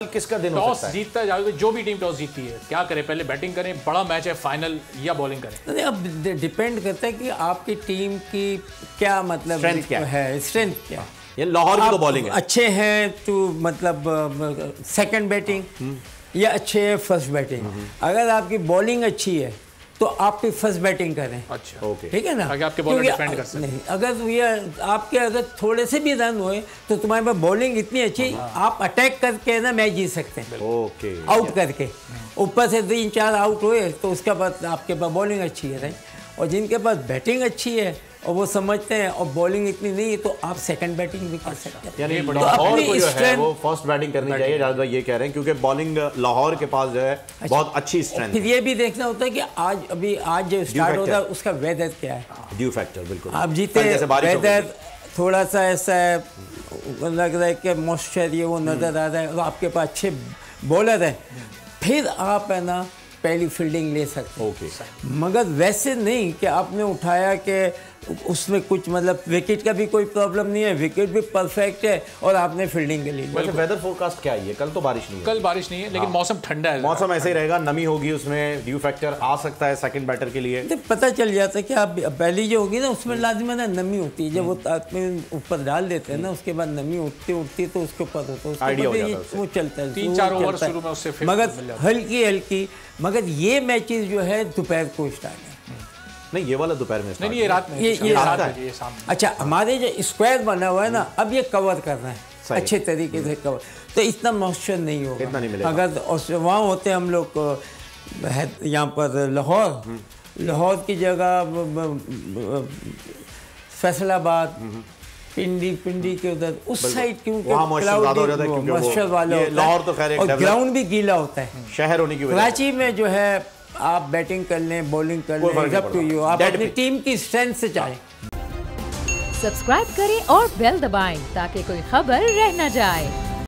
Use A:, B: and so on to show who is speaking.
A: किसका दिन हो
B: टॉस
A: सकता है?
B: जीतता है जावेद, जो भी टीम टॉस जीतती है क्या करे, पहले बैटिंग करें, बड़ा मैच है फाइनल, या बॉलिंग करें?
C: नहीं, अब डिपेंड करता है कि आपकी टीम की क्या मतलब
A: Strength क्या
C: है, स्ट्रेंथ क्या है।
A: ये लाहौर की तो
C: आप
A: बॉलिंग है।
C: अच्छे हैं तो मतलब सेकंड बैटिंग या अच्छे है फर्स्ट बैटिंग। अगर आपकी बॉलिंग अच्छी है तो आप भी फर्स्ट बैटिंग करें।
B: अच्छा,
A: ओके,
C: ठीक है ना,
B: ताकि आपके बॉलर
C: क्योंकि
B: डिफेंड कर सकें।
C: नहीं, अगर ये आपके अगर थोड़े से भी रन हुए तो तुम्हारे पास बॉलिंग इतनी अच्छी, आप अटैक करके ना मैच जीत सकते हैं,
A: ओके,
C: आउट करके। ऊपर से 3-4 आउट हुए तो उसके बाद आपके पास बॉलिंग अच्छी है, राइट। और जिनके पास बैटिंग अच्छी है और वो समझते हैं और बॉलिंग इतनी नहीं है तो आप सेकंड बैटिंग भी कर सकते हैं।
A: यानी
C: तो
A: लाहौर
C: अपनी
A: को जो है
C: strength-
A: वो फर्स्ट बैटिंग करनी चाहिए, जावेद भाई ये कह रहे हैं, क्योंकि बॉलिंग लाहौर के पास जो है बहुत अच्छी स्ट्रेंथ
C: फिर
A: है।
C: ये भी देखना होता है कि आज जो स्टार्ट होता है उसका वेदर क्या है।
A: ड्यू फैक्टर, बिल्कुल।
C: आप जीते,
A: कल जैसे बारिश हो गई
C: वेदर थोड़ा सा ऐसा है, लग रहा है कि मॉइस्चर ये वो नज़र आ रहा है और आपके पास अच्छे बॉलर हैं, फिर आप है ना पहली फील्डिंग ले सकते हैं।
A: ओके,
C: मगर वैसे नहीं कि आपने उठाया कि उसमें कुछ मतलब विकेट का भी कोई प्रॉब्लम नहीं है, विकेट भी परफेक्ट है और आपने फील्डिंग के लिए।
A: वैसे वेदर फोरकास्ट क्या है? कल तो बारिश नहीं है,
B: कल बारिश नहीं है, लेकिन मौसम ठंडा है,
A: मौसम ऐसे ही रहेगा, नमी होगी, उसमें ड्यू फैक्टर आ सकता है सेकंड बैटर के लिए।
C: तो पता चल जाता है कि आप पहली जो होगी ना उसमें लाजिम ना नमी होती है, जब वो आदमी ऊपर डाल देते हैं ना उसके बाद नमी उठती उठती तो उसके ऊपर होता है,
A: आइडिया हो
C: उसके
A: जाता है
C: बाद
A: उससे।
C: वो चलता है,
B: 3-4
C: वो
B: ओवर
C: चलता है।
B: शुरू में उससे फिर
C: मगर
B: मिल जाता है।
C: हल्की हल्की, मगर ये मैचेस जो है दोपहर को स्टार्ट है।
A: नहीं, ये वाला दोपहर में
B: नहीं, ये रात में,
C: ये
B: रात
A: रात
B: में, ये शाम में।
C: अच्छा, हमारे जो स्क्वायर बना हुआ है ना अब ये कवर करना है
A: सही।
C: अच्छे तरीके से कवर, तो इतना मॉइस्चर नहीं होगा,
A: इतना नहीं मिलेगा।
C: अगर वहाँ होते हम लोग यहाँ पर लाहौर की जगह फैसलाबाद, पिंडी के उधर उस साइड, क्योंकि
A: वहाँ मॉइस्चर ज़्यादा हो जाता है, क्योंकि वो-
C: मॉइस्चर वाला
A: ये
C: होता है
A: लाहौर तो खैर एक
C: और
A: डेवलप-
C: ग्राउंड भी गीला होता है।
A: शहर होने की वजह से
C: कराची में जो है आप बैटिंग कर लें, बॉलिंग कर
A: कोई फर्क
C: लें,
A: नहीं
C: जब टू
A: पड़ता।
C: यू, आप
A: Dead
C: अपनी
A: pitch।
C: टीम की स्ट्रेंथ से चाहें।
D: सब्सक्राइब करें और बेल दबाएं ताकि कोई खबर रह न जाए।